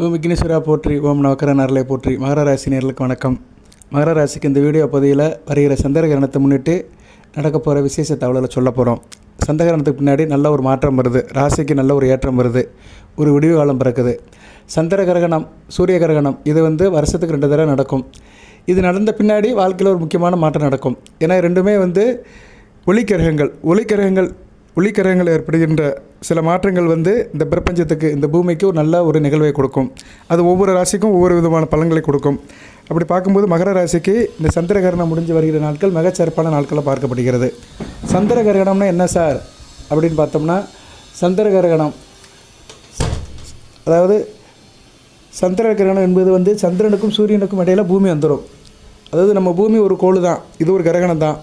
ஓம் விக்னேஸ்வரா போற்றி, ஓம் நவக்கரநரலை போற்றி. மகர ராசி நேயர்களுக்கு வணக்கம். மகர ராசிக்கு இந்த வீடியோ பதிவில் வருகிற சந்திரகிரகணத்தை முன்னிட்டு நடக்க போகிற விசேஷ தகவலை சொல்ல போகிறோம். சந்திரகிரகணத்துக்கு பின்னாடி நல்ல ஒரு மாற்றம் வருது, ராசிக்கு நல்ல ஒரு ஏற்றம் வருது, ஒரு விடிவு காலம் பிறக்குது. சந்திர கிரகணம், சூரிய கிரகணம் இது வருஷத்துக்கு 2 தடவை நடக்கும். இது நடந்த பின்னாடி வாழ்க்கையில் ஒரு முக்கியமான மாற்றம் நடக்கும். ஏன்னா ரெண்டுமே ஒளிக்கிரகங்கள் ஏற்படுகின்ற சில மாற்றங்கள் இந்த பிரபஞ்சத்துக்கு, இந்த பூமிக்கு ஒரு நல்ல ஒரு நிகழ்வை கொடுக்கும். அது ஒவ்வொரு ராசிக்கும் ஒவ்வொரு விதமான பலன்களை கொடுக்கும். அப்படி பார்க்கும்போது மகர ராசிக்கு இந்த சந்திர கிரகணம் முடிஞ்சு வருகிற நாட்கள் மிகச்சிறப்பான நாட்களாக பார்க்கப்படுகிறது. சந்திர கிரகணம்னா என்ன சார் அப்படின்னு பார்த்தோம்னா, சந்திர கிரகணம் அதாவது சந்திர கிரகணம் என்பது சந்திரனுக்கும் சூரியனுக்கும் இடையில் பூமி வந்துடும். அதாவது நம்ம பூமி ஒரு கோள் தான், இது ஒரு கிரகணம் தான்,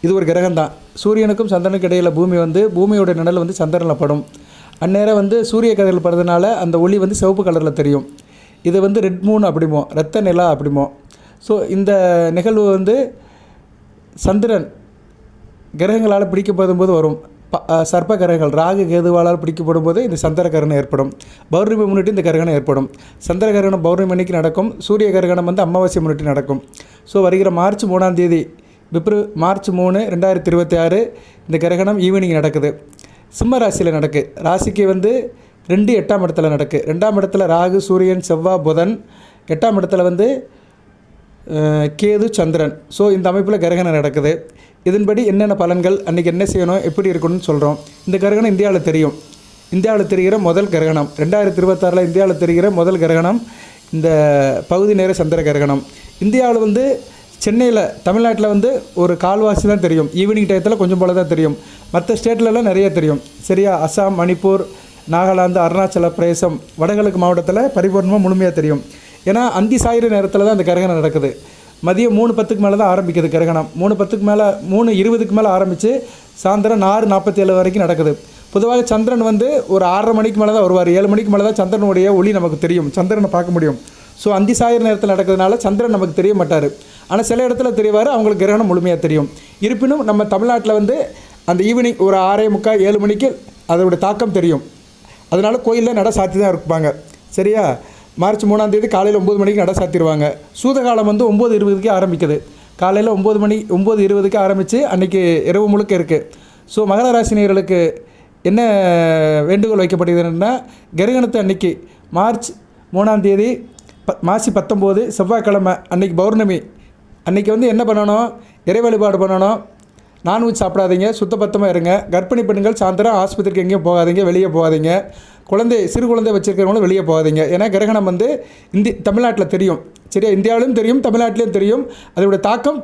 இது ஒரு கிரகம் தான். சூரியனுக்கும் சந்திரனுக்கு இடையில் பூமி பூமியோட நிழல் சந்திரனில் படும். அந்நேரம் சூரிய கதிரில் படுறதுனால அந்த ஒளி சிவப்பு கலரில் தெரியும். இது ரெட் மூன் அப்படிமோ, ரத்த நிலா அப்படிமோ. ஸோ இந்த நிகழ்வு சந்திரன் கிரகங்களால் பிடிக்கப்படும் போது வரும். சர்ப்ப கிரகங்கள் ராகு கேதுவாளால் பிடிக்கப்படும் போது இந்த சந்திர கிரகணம் ஏற்படும். பௌர்ணமி முன்னிட்டு இந்த கிரகணம் ஏற்படும். சந்திர கிரகணம் பௌர்ணமி அன்னைக்கு நடக்கும். சூரிய கிரகணம் அமாவாசை முன்னிட்டு நடக்கும். ஸோ வருகிற மார்ச் 3ஆம் தேதி மார்ச் 3, 2026 இந்த கிரகணம் ஈவினிங் நடக்குது. சிம்ம ராசியில் நடக்கு. ராசிக்கு 2 8ஆம் இடத்துல நடக்கு. 2ஆம் இடத்துல ராகு, சூரியன், செவ்வாய், புதன். 8ஆம் இடத்துல கேது, சந்திரன். ஸோ இந்த அமைப்பில் கிரகணம் நடக்குது. இதன்படி என்னென்ன பலன்கள், அன்றைக்கி என்ன செய்யணும், எப்படி இருக்கணும்னு சொல்கிறோம். இந்த கிரகணம் இந்தியாவில் தெரியும். இந்தியாவில் தெரிகிற முதல் கிரகணம் 2026 இந்தியாவில் தெரிகிற முதல் கிரகணம் இந்த பகுதி நேர சந்திர கிரகணம். இந்தியாவில் சென்னையில், தமிழ்நாட்டில் ஒரு கால்வாசி தான் தெரியும். ஈவினிங் டயத்தில் கொஞ்சம் போல தான் தெரியும். மற்ற ஸ்டேட்லலாம் நிறைய தெரியும். சரியா? அசாம், மணிப்பூர், நாகாலாந்து, அருணாச்சல பிரதேசம், வடகிழக்கு மாவட்டத்தில் பரிபூர்ணமாக முழுமையாக தெரியும். ஏன்னா அந்தி சாயிற நேரத்தில் தான் அந்த கிரகணம் நடக்குது. மதியம் 3:10 மேலே தான் ஆரம்பிக்குது கிரகணம். 3:10 மேலே 3:20 மேலே ஆரம்பித்து சாயந்தரம் 6:47 வரைக்கும் நடக்குது. பொதுவாக சந்திரன் ஒரு 6:30 மணிக்கு மேலே தான் வருவார். 7 மணிக்கு மேலே தான் சந்திரனுடைய ஒளி நமக்கு தெரியும், சந்திரனை பார்க்க முடியும். ஸோ அந்தி சாயிற நேரத்தில் நடக்கிறதுனால சந்திரன் நமக்கு தெரிய மாட்டார். ஆனால் சில இடத்துல தெரியவார், அவங்களுக்கு கிரகணம் முழுமையாக தெரியும். இருப்பினும் நம்ம தமிழ்நாட்டில் அந்த ஈவினிங் ஒரு 6:45 7 மணிக்கு அதோடய தாக்கம் தெரியும். அதனால் கோயிலில் நட சாத்தி தான் இருப்பாங்க. சரியா? மார்ச் 3ஆம் தேதி காலையில் 9 மணிக்கு நட சாத்திடுவாங்க. சூதகாலம் 9:20 ஆரம்பிக்குது. காலையில் 9:20 ஆரம்பித்து அன்றைக்கி இரவு முழுக்க இருக்குது. ஸோ மகர ராசினியர்களுக்கு என்ன வேண்டுகோள் வைக்கப்படுகிறதுன்னா, கிரகணத்தை அன்றைக்கி மார்ச் 3ஆம் தேதி மாசி 19 செவ்வாய்க்கிழமை அன்றைக்கி பௌர்ணமி அன்றைக்கி என்ன பண்ணணும், இறை வழிபாடு பண்ணணும். நான்வெஜ் சாப்பிடாதீங்க, சுத்தபத்தமாக இருங்க. கர்ப்பிணி பெண்கள் சாயந்தரம் ஆஸ்பத்திரிக்கு எங்கேயும் போகாதீங்க, வெளியே போகாதீங்க. சிறு குழந்தை வச்சுருக்கிறவங்களும் வெளியே போகாதீங்க. ஏன்னா கிரகணம் தமிழ்நாட்டில் தெரியும். சரியா? இந்தியாவிலும் தெரியும், தமிழ்நாட்டிலையும் தெரியும். அதோடய தாக்கம்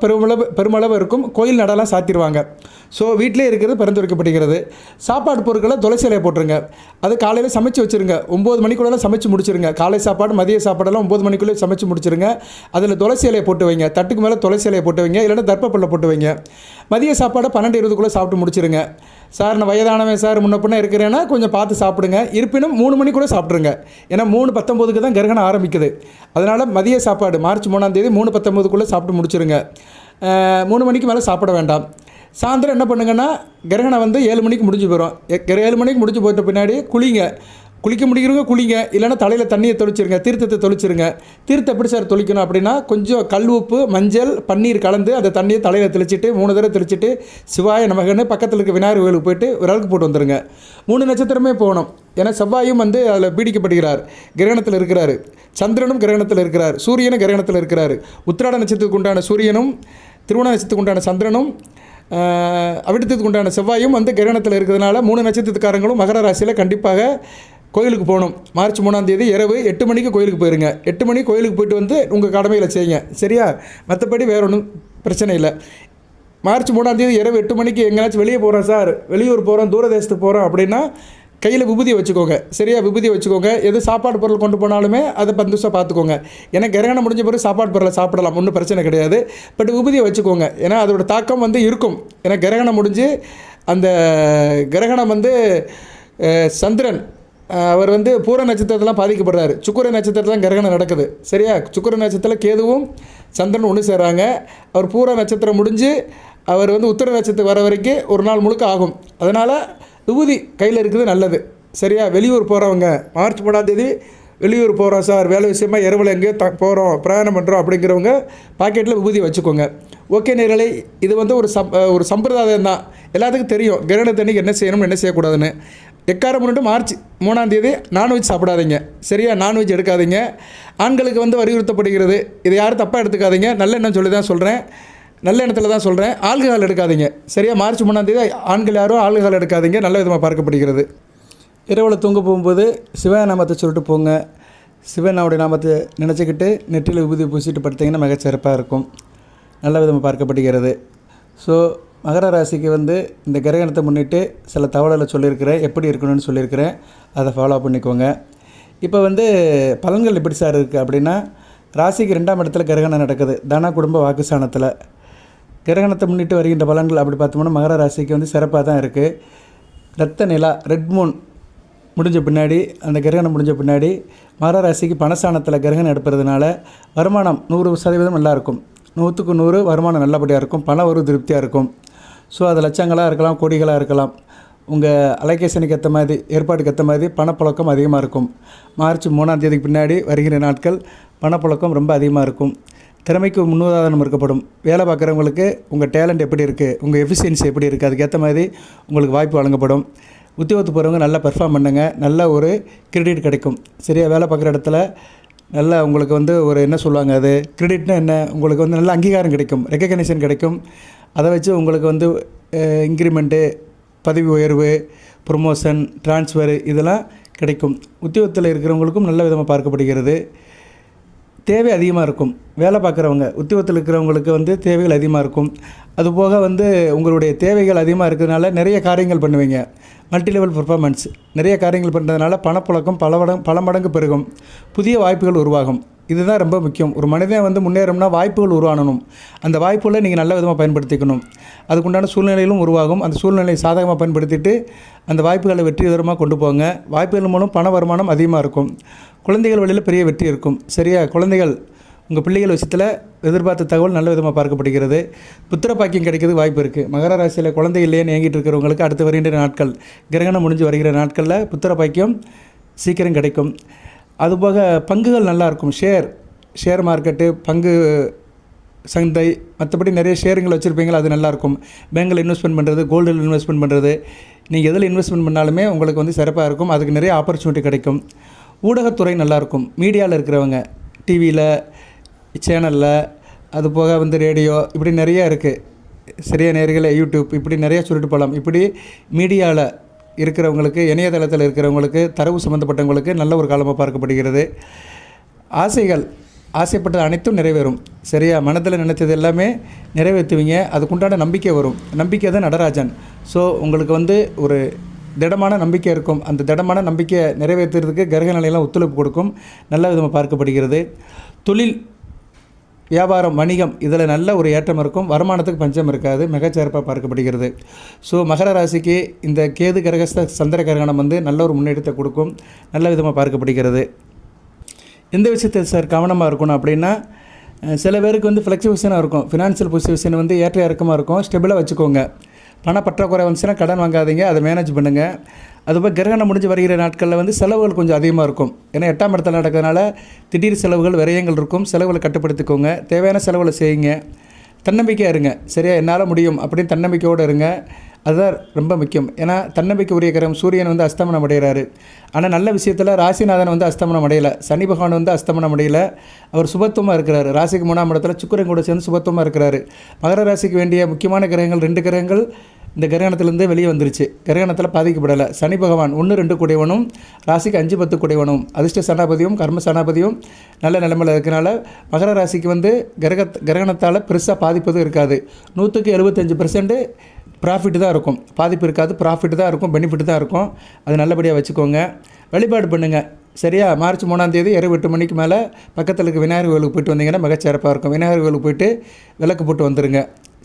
பெருமளவு இருக்கும். கோயில் நடலாம் சாத்திடுவாங்க. ஸோ வீட்டிலே இருக்கிறது பரிந்துரைக்கப்படுகிறது. சாப்பாடு பொருட்களை துளசி இலையை போட்டுருங்க. அது காலையில் சமைச்சு வச்சுருங்க. 9 மணிக்குள்ளே சமைச்சு முடிச்சுருங்க. காலை சாப்பாடு, மதிய சாப்பாடெல்லாம் 9 மணிக்குள்ளே சமைச்சு முடிச்சுருங்க. அதில் துளசி இலையை போட்டு வைங்க. தட்டுக்கு மேலே துளசி இலையை போட்டு வைங்க, இல்லைன்னா தர்ப்பப்பல்ல போட்டு வைங்க. மதிய சாப்பாடை 12:20 சாப்பிட்டு முடிச்சுருங்க. சார் நான் வயதானவன் சார், முன்ன பின்ன இருக்கிறேன்னா கொஞ்சம் பார்த்து சாப்பிடுங்க. இருப்பினும் 3 மணிக்குள்ளே சாப்பிட்ருங்க. ஏன்னா 3:19 தான் கிரகணம் ஆரம்பிக்குது. அதனால் மதிய சாப்பாடு மார்ச் 3ஆம் தேதி 3:19 சாப்பிட்டு முடிச்சுருங்க. 3 மணிக்கு மேலே சாப்பிட வேண்டாம். சாயந்தரம் என்ன பண்ணுங்கன்னா, கிரகணம் 7 மணிக்கு முடிஞ்சு போயிடும். 7 மணிக்கு முடிஞ்சு போயிட்ட பின்னாடி குளிக்க முடிக்கிறவங்க குளிங்க, இல்லைன்னா தலையில் தண்ணியை தொளிச்சிருங்க, தீர்த்தத்தை தொளிச்சிருங்க. தீர்த்தம் எப்படி சார் தொளிக்கணும் அப்படின்னா, கொஞ்சம் கல் உப்பு, மஞ்சள், பன்னீர் கலந்து அந்த தண்ணியை தலையில் தெளிச்சிட்டு 3 தடவை தெளிச்சிட்டு சிவாய நமகன்னு பக்கத்தில் இருக்க விநாயகர் கோயிலுக்கு போயிட்டு விளக்கு போட்டு வந்துடுங்க. 3 நட்சத்திரமே போகணும். ஏன்னா செவ்வாயும் அதில் பீடிக்கப்படுகிறார், கிரகணத்தில் இருக்கிறார். சந்திரனும் கிரகணத்தில் இருக்கிறார், சூரியனும் கிரகணத்தில் இருக்கிறார். உத்திராட நட்சத்திரத்துக்கு உண்டான சூரியனும், திருவோண நட்சத்திரத்துக்கு உண்டான சந்திரனும், அவிட்டத்துக்கு உண்டான செவ்வாயும் கிரகணத்தில் இருக்கிறதுனால 3 நட்சத்திரக்காரங்களும் மகர ராசியில் கண்டிப்பாக கோயிலுக்கு போகணும். மார்ச் 3ஆம் தேதி இரவு 8 மணிக்கு கோயிலுக்கு போயிருங்க. 8 மணிக்கு கோயிலுக்கு போயிட்டு உங்கள் கடமைகளை செய்யுங்க. சரியா? மற்றபடி வேறு ஒன்றும் பிரச்சனை இல்லை. மார்ச் 3ஆம் தேதி இரவு 8 மணிக்கு எங்கேயாச்சும் வெளியே போகிறோம் சார், வெளியூர் போகிறோம், தூரதேசத்துக்கு போகிறோம் அப்படின்னா கையில் விபூதியை வச்சுக்கோங்க. சரியா? விபூதியை வச்சுக்கோங்க. எது சாப்பாடு பொருள் கொண்டு போனாலுமே அதை பந்துசாக பார்த்துக்கோங்க. ஏன்னா கிரகணம் முடிஞ்ச பிறகு சாப்பாடு பொருளை சாப்பிடலாம், ஒன்றும் பிரச்சனை கிடையாது. பட் விபூதியை வச்சுக்கோங்க. ஏன்னா அதோடய தாக்கம் இருக்கும். ஏன்னா கிரகணம் முடிஞ்சு அந்த கிரகணம் சந்திரன் அவர் பூர நட்சத்திரத்தெல்லாம் பாதிக்கப்படுறாரு. சுக்கிர நட்சத்திரத்தில் தான் கிரகணம் நடக்குது. சரியா? சுக்கிர நட்சத்திரத்தில் கேதுவும் சந்திரன் ஒன்று சேர்றாங்க. அவர் பூர நட்சத்திரம் முடிஞ்சு அவர் உத்திர நட்சத்திரம் வர வரைக்கும் ஒரு நாள் முழுக்க ஆகும். அதனால் விபூதி கையில் இருக்குது நல்லது. சரியா? வெளியூர் போகிறவங்க மார்ச் 3ஆம் தேதி வெளியூர் போகிறோம் சார், வேலை விஷயமா இரவில் எங்கேயோ போகிறோம், பிரயாணம் பண்ணுறோம் அப்படிங்கிறவங்க பாக்கெட்டில் விபூதி வச்சுக்கோங்க. ஓகே நேயர்களே, இது வந்து ஒரு சம்பிரதாயம் தான். எல்லாத்துக்கும் தெரியும் கிரகணத்தன்னைக்கு என்ன செய்யணும் என்ன செய்யக்கூடாதுன்னு. எக்காரம் முன்னிட்டு மார்ச் 3ஆம் தேதி நான்வெஜ் சாப்பிடாதீங்க. சரியா? நான்வெஜ் எடுக்காதீங்க. ஆண்களுக்கு வந்து வலியுறுத்தப்படுகிறது. இதை யாரும் தப்பாக எடுத்துக்காதீங்க. நல்ல எண்ணம் சொல்லி தான் சொல்கிறேன், நல்ல எண்ணத்தில் தான் சொல்கிறேன். ஆல்கஹால் எடுக்காதீங்க. சரியா? மார்ச் 3ஆம் தேதி ஆண்கள் யாரும் ஆல்கஹால் எடுக்காதீங்க. நல்ல விதமாக பார்க்கப்படுகிறது. இரவில் தூங்க போகும்போது சிவ நாமத்தை சொல்லிட்டு போங்க. சிவனாவுடைய நாமத்தை நினச்சிக்கிட்டு நெற்றியில் விபூதி பூசிட்டு படுத்திங்கன்னா மிகச்சிறப்பாக இருக்கும். நல்ல விதமாக பார்க்கப்படுகிறது. ஸோ மகர ராசிக்கு வந்து இந்த கிரகணத்தை முன்னிட்டு சில தகவல்களை சொல்லியிருக்கிறேன், எப்படி இருக்கணும்னு சொல்லியிருக்கிறேன். அதை ஃபாலோ பண்ணிக்கோங்க. இப்போ வந்து பலன்கள் எப்படி சார் இருக்குது அப்படின்னா, ராசிக்கு 2ஆம் இடத்துல கிரகணம் நடக்குது, தன குடும்ப வாக்குஸ்தானத்தில். கிரகணத்தை முன்னிட்டு வருகின்ற பலன்கள் அப்படி பார்த்தோம்னா மகர ராசிக்கு வந்து சிறப்பாக தான் இருக்குது. ரத்த நிலா ரெட் மூன் முடிஞ்ச பின்னாடி, அந்த கிரகணம் முடிஞ்ச பின்னாடி மகர ராசிக்கு பணஸ்தானத்தில் கிரகணம் எடுப்பதுனால வருமானம் 100% நல்லாயிருக்கும். 100க்கு 100 வருமானம் நல்லபடியாக இருக்கும். பணம் ஒரு திருப்தியாக இருக்கும். ஸோ அது லட்சங்களாக இருக்கலாம், கோடிகளாக இருக்கலாம். உங்கள் அலைகேஷனுக்கு ஏற்ற மாதிரி, ஏற்பாட்டுக்கு ஏற்ற மாதிரி பணப்புழக்கம் அதிகமாக இருக்கும். மார்ச் 3ஆம் தேதிக்கு பின்னாடி வருகிற நாட்கள் பணப்புழக்கம் ரொம்ப அதிகமாக இருக்கும். திறமைக்கு முன்னுதாரணம் இருக்கப்படும். வேலை பார்க்குறவங்களுக்கு உங்கள் டேலண்ட் எப்படி இருக்குது, உங்கள் எஃபிஷியன்சி எப்படி இருக்குது, அதுக்கேற்ற மாதிரி உங்களுக்கு வாய்ப்பு வழங்கப்படும். உத்தியோகத்துக்கு போகிறவங்க நல்லா பெர்ஃபார்ம் பண்ணுங்கள், நல்ல ஒரு கிரெடிட் கிடைக்கும். சரியா? வேலை பார்க்குற இடத்துல நல்லா உங்களுக்கு வந்து ஒரு என்ன சொல்லுவாங்க, அது கிரெடிட்னா என்ன, உங்களுக்கு வந்து நல்ல அங்கீகாரம் கிடைக்கும், ரெக்கக்னேஷன் கிடைக்கும். அதை வச்சு உங்களுக்கு வந்து இன்க்ரிமெண்ட்டு, பதவி உயர்வு, ப்ரொமோஷன், ட்ரான்ஸ்ஃபர் இதெல்லாம் கிடைக்கும். உத்தியோகத்தில் இருக்கிறவங்களுக்கும் நல்ல விதமாக பார்க்கப்படுகிறது. தேவை அதிகமாக இருக்கும். வேலை பார்க்குறவங்க, உத்தியோகத்தில் இருக்கிறவங்களுக்கு வந்து தேவைகள் அதிகமாக இருக்கும். அதுபோக வந்து உங்களுடைய தேவைகள் அதிகமாக இருக்கிறதுனால நிறைய காரியங்கள் பண்ணுவீங்க. மல்டி லெவல் பர்ஃபார்மன்ஸ், நிறைய காரியங்கள் பண்ணுறதுனால பணப்புழக்கம் பல மடங்கு பெருகும். புதிய வாய்ப்புகள் உருவாகும். இதுதான் ரொம்ப முக்கியம். ஒரு மனிதன் வந்து முன்னேறணும்னா வாய்ப்புகள் உருவாகணும். அந்த வாய்ப்புகளை நீங்கள் நல்ல விதமாக பயன்படுத்திக்கணும். அதுக்குண்டான சூழ்நிலையிலும் உருவாகும். அந்த சூழ்நிலையை சாதகமாக பயன்படுத்திட்டு அந்த வாய்ப்புகளை வெற்றிகரமாக கொண்டு போங்க. வாய்ப்புகள் மூலம் பண வருமானம் அதிகமாக இருக்கும். குழந்தைகள் வழியில் பெரிய வெற்றி இருக்கும். சரியா? குழந்தைகள், உங்கள் பிள்ளைகள் விஷயத்தில் எதிர்பார்த்த தகவல் நல்ல விதமாக பார்க்கப்படுகிறது. புத்திர பாக்கியம் கிடைக்கிறதுக்கு வாய்ப்பு இருக்குது. மகர ராசியில் குழந்தை இல்லையேன்னு ஏங்கிட்டு இருக்கிறவங்களுக்கு அடுத்து வருகின்ற நாட்கள், கிரகணம் முடிஞ்சு வருகிற நாட்களில் புத்திர பாக்கியம் சீக்கிரம் கிடைக்கும். அதுபோக பங்குகள் நல்லாயிருக்கும். ஷேர் மார்க்கெட்டு, பங்கு சந்தை, மற்றபடி நிறைய ஷேருங்கள் வச்சுருப்பீங்களா, அது நல்லாயிருக்கும். பேங்கில் இன்வெஸ்ட்மெண்ட் பண்ணுறது, கோல்டில் இன்வெஸ்ட்மெண்ட் பண்ணுறது, நீங்கள் எதில் இன்வெஸ்ட்மெண்ட் பண்ணாலுமே உங்களுக்கு வந்து சிறப்பாக இருக்கும். அதுக்கு நிறைய ஆப்பர்ச்சுனிட்டி கிடைக்கும். ஊடகத்துறை நல்லாயிருக்கும். மீடியாவில் இருக்கிறவங்க, டிவியில், சேனலில், அது போக வந்து ரேடியோ, இப்படி நிறையா இருக்குது. சரியா நேயர்களே? யூடியூப், இப்படி நிறையா சொல்லிட்டு போகலாம். இப்படி மீடியாவில் இருக்கிறவங்களுக்கு, இணையதளத்தில் இருக்கிறவங்களுக்கு, தரவு சம்மந்தப்பட்டவங்களுக்கு நல்ல ஒரு காலமாக பார்க்கப்படுகிறது. ஆசைப்பட்டது அனைத்தும் நிறைவேறும். சரியா? மனதில் நினைத்தது எல்லாமே நிறைவேற்றுவீங்க. அதுக்குண்டான நம்பிக்கை வரும். நம்பிக்கை தான் நடராஜன். ஸோ உங்களுக்கு வந்து ஒரு திடமான நம்பிக்கை இருக்கும். அந்த திடமான நம்பிக்கையை நிறைவேற்றுறதுக்கு கிரக நிலையெல்லாம் ஒத்துழைப்பு கொடுக்கும். நல்ல விதமாக பார்க்கப்படுகிறது. தொழில், வியாபாரம், வணிகம் இதில் நல்ல ஒரு ஏற்றம் இருக்கும். வருமானத்துக்கு பஞ்சம் இருக்காது. மிகச்சிறப்பாக பார்க்கப்படுகிறது. ஸோ மகர ராசிக்கு இந்த கேது கிரகஸ்த சந்திர கிரகணம் வந்து நல்ல ஒரு முன்னேற்றத்தை கொடுக்கும். நல்ல விதமாக பார்க்கப்படுகிறது. எந்த விஷயத்தில் சார் கவனமாக இருக்கணும் அப்படின்னா, சில பேருக்கு வந்து ஃப்ளக்சுவேஷனாக இருக்கும். ஃபினான்ஷியல் பொசிஷன் வந்து ஏற்ற இறக்கமாக இருக்கும். ஸ்டெபிளாக வச்சுக்கோங்க. பண பற்றாக்குறை வந்துச்சுன்னா கடன் வாங்காதீங்க, அதை மேனேஜ் பண்ணுங்கள். அதுபோல் கிரகணம் முடிஞ்சு வருகிற நாட்களில் வந்து செலவுகள் கொஞ்சம் அதிகமாக இருக்கும். ஏன்னா 8ஆம் இடத்துல நடக்கிறதுனால திடீர் செலவுகள், விரயங்கள் இருக்கும். செலவுகளை கட்டுப்படுத்திக்கோங்க. தேவையான செலவுகளை செய்யுங்க. தன்னம்பிக்கையாக இருங்க. சரியா? என்னால் முடியும் அப்படின்னு தன்னம்பிக்கையோடு இருங்க. அதுதான் ரொம்ப முக்கியம். ஏன்னா தன்னம்பிக்கை உரிய கிரகம் சூரியன் வந்து அஸ்தமனம் அடைகிறாரு. ஆனால் நல்ல விஷயத்தில் ராசிநாதன் வந்து அஸ்தமனம் அடையலை. சனி பகவான் வந்து அஸ்தமனம் அடையலை. அவர் சுபத்துவமாக இருக்கிறார். ராசிக்கு 3ஆம் இடத்துல சுக்கிரன் கூட சேர்ந்து சுபத்துவமாக இருக்கிறாரு. மகர ராசிக்கு வேண்டிய முக்கியமான கிரகங்கள் 2 கிரகங்கள் இந்த கிரகணத்திலேருந்து வெளியே வந்துருச்சு. கிரகணத்தில் பாதிக்கப்படலை. சனி பகவான் 1, 2 கூடியவனும், ராசிக்கு 5, 10 கூடியவனும், அதிர்ஷ்ட சனாபதியும் கர்ம சனாபதியும் நல்ல நிலைமையில் இருக்கனால மகர ராசிக்கு வந்து கிரகணத்தால் பெருசாக பாதிப்பதும் இருக்காது. 100க்கு 75% ப்ராஃபிட் தான் இருக்கும். பாதிப்பு இருக்காது. ப்ராஃபிட் தான் இருக்கும். பெனிஃபிட் தான் இருக்கும். அது நல்லபடியாக வச்சுக்கோங்க. வழிபாடு பண்ணுங்கள். சரியா? மார்ச் 3ஆம் தேதி இரவு 8 மணிக்கு மேலே பக்கத்தில் இருக்க விநாயகர் கோவிலுக்கு போய்ட்டு வந்தீங்கன்னா மிகச்சிறப்பாக இருக்கும். விநாயகர் கோவிலுக்கு போய்ட்டு விளக்கு போட்டு வந்துடுங்க.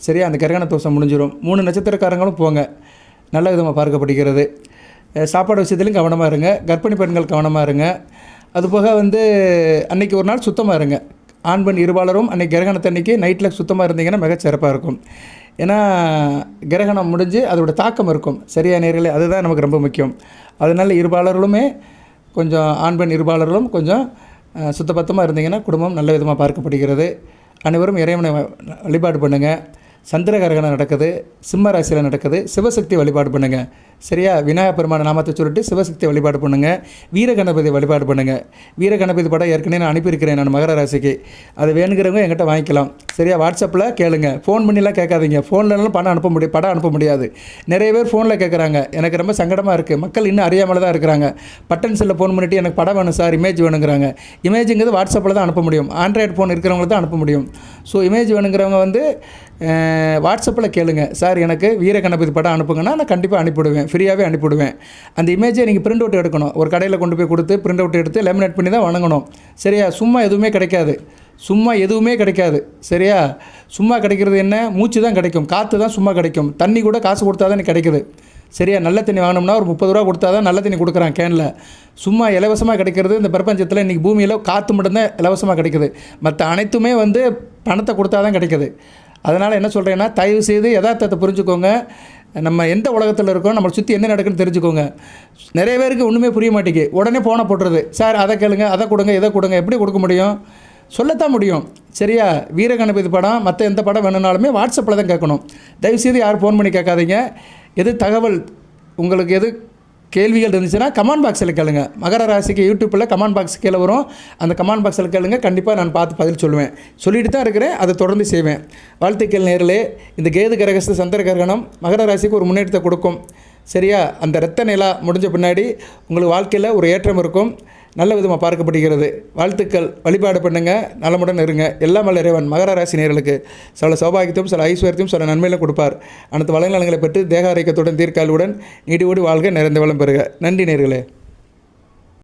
சரியா? அந்த கிரகண தோஷம் முடிஞ்சிடும். 3 நட்சத்திரக்காரங்களும் போங்க. நல்ல விதமாக பார்க்கப்படுகிறது. சாப்பாடு விஷயத்துலையும் கவனமாக இருங்க. கர்ப்பிணி பெண்கள் கவனமாக இருங்க. அதுபோக வந்து அன்றைக்கி ஒரு நாள் சுத்தமாக இருங்க. ஆண் பெண் இருபாலரும் அன்றைக்கி கிரகணத்தன்னைக்கு நைட்டில் சுத்தமாக இருந்தீங்கன்னா மிகச்சிறப்பாக இருக்கும். ஏன்னா கிரகணம் முடிஞ்சு அதோட தாக்கம் இருக்கும். சரியா நேர்களே? அதுதான் நமக்கு ரொம்ப முக்கியம். அதனால் இருபாலர்களுமே கொஞ்சம் ஆண் பெண் இருபாலர்களும் கொஞ்சம் சுத்தபத்தமாக இருந்தீங்கன்னா குடும்பம் நல்ல விதமாக பார்க்கப்படுகிறது. அனைவரும் இறைவனை வழிபாடு பண்ணுங்கள். சந்திர கிரகணம் நடக்குது, சிம்ம ராசியில் நடக்குது. சிவசக்தி வழிபாடு பண்ணுங்கள். சரியா? விநாயகர் பெருமான நாமத்தை சொல்லிட்டு சிவசக்தி வழிபாடு பண்ணுங்கள். வீரகணபதி வழிபாடு பண்ணுங்கள். வீரகணபதி படம் ஏற்கனவே நான் அனுப்பியிருக்கிறேன் நான் மகர ராசிக்கு. அது வேணுங்கிறவங்க என்கிட்ட வாங்கிக்கலாம். சரியா? வாட்ஸ்அப்பில் கேளுங்க. ஃபோன் பண்ணிலாம் கேட்காதீங்க. ஃபோன்லலாம் படம் அனுப்ப முடியாது. நிறைய பேர் ஃபோனில் கேட்குறாங்க. எனக்கு ரொம்ப சங்கடமாக இருக்குது. மக்கள் இன்னும் அறியாமல் தான் இருக்கிறாங்க. பட்டன் செல்லில் ஃபோன் பண்ணிவிட்டு எனக்கு படம் வேணும் சார், இமேஜ் வேணுங்கிறாங்க. இமேஜுங்கிறது வாட்ஸ்அப்பில் தான் அனுப்ப முடியும். ஆண்ட்ராய்டு ஃபோன் இருக்கிறவங்களுக்கு தான் அனுப்ப முடியும். ஸோ இமேஜ் வேணுங்கிறவங்க வந்து வாட்ஸ்அப்பில் கேளுங்க. சார் எனக்கு வீரகணபதி படம் அனுப்புங்கன்னா நான் கண்டிப்பாக அனுப்பிவிடுவேன். ஃப்ரீயாகவே அனுப்பிவிடுவேன். அந்த இமேஜை நீங்கள் பிரிண்ட் அவுட் எடுக்கணும். ஒரு கடையில் கொண்டு போய் கொடுத்து பிரிண்ட் அவுட் எடுத்து லேமினேட் பண்ணி தான் வணங்கணும். சரியா? சும்மா எதுவுமே கிடைக்காது. சரியா? சும்மா கிடைக்கிறது என்ன? மூச்சு தான் கிடைக்கும், காற்று தான் சும்மா கிடைக்கும். தண்ணி கூட காசு கொடுத்தா தான் கிடைக்குது. சரியா? நல்ல தண்ணி வாங்கினோம்னா ஒரு 30 ரூபா கொடுத்தா தான் நல்ல தண்ணி கொடுக்குறான் கேனில். சும்மா இலவசமாக கிடைக்கிறது இந்த பிரபஞ்சத்தில் இன்றைக்கி பூமியில் காற்று மட்டும்தான் இலவசமாக கிடைக்குது. மற்ற அனைத்துமே வந்து பணத்தை கொடுத்தா தான் கிடைக்குது. அதனால் என்ன சொல்கிறேன்னா, தயவு செய்து யதார்த்தத்தை புரிஞ்சுக்கோங்க. நம்ம எந்த உலகத்தில் இருக்கோம், நம்மளை சுற்றி என்ன நடக்குன்னு தெரிஞ்சுக்கோங்க. நிறைய பேருக்கு ஒன்றுமே புரிய மாட்டேங்குது. உடனே ஃபோனை போட்டுறது. சார் அதை கேளுங்க, அதை கொடுங்க, இதை கொடுங்க. எப்படி கொடுக்க முடியும்? சொல்லத்தான் முடியும். சரியா? வீரகணபதி படம் மற்ற எந்த படம் வேணும்னாலுமே வாட்ஸ்அப்பில் தான் கேட்கணும். தயவுசெய்து யாரும் ஃபோன் பண்ணி கேட்காதீங்க. எது தகவல் உங்களுக்கு எது கேள்விகள் இருந்துச்சுன்னா கமெண்ட் பாக்ஸில் கேளுங்க. மகர ராசிக்கு யூடியூப்பில் கமெண்ட் பாக்ஸ் கீழே வரும். அந்த கமெண்ட் பாக்ஸில் கேளுங்க. கண்டிப்பாக நான் பார்த்து பதில் சொல்லுவேன். சொல்லிட்டு தான் இருக்கிறேன். அதை தொடர்ந்து செய்வேன். வாழ்த்துக்கள் நேர்களே. இந்த கேது கிரகஸ்த சந்திர கிரகணம் மகர ராசிக்கு ஒரு முன்னேற்றத்தை கொடுக்கும். சரியா? அந்த இரத்த நிலா முடிஞ்ச பின்னாடி உங்களுக்கு வாழ்க்கையில் ஒரு ஏற்றம் இருக்கும். நல்ல விதமாக பார்க்கப்படுகிறது. வாழ்த்துக்கள். வழிபாடு பண்ணுங்கள். நலமுடன் இருங்க. எல்லாம் வல்ல இறைவன் மகர ராசி நேயர்களுக்கு சில சௌபாகியத்தையும் சில ஐஸ்வர்யத்தையும் சில நன்மையிலும் கொடுப்பார். அனைத்து வளநலங்களை பெற்று தேக ஆரோக்கியத்துடன் தீர்க்காலுடன் நீடியோடு வாழ்க, நிறைந்த வளம் பெறுக. நன்றி நேயர்களே.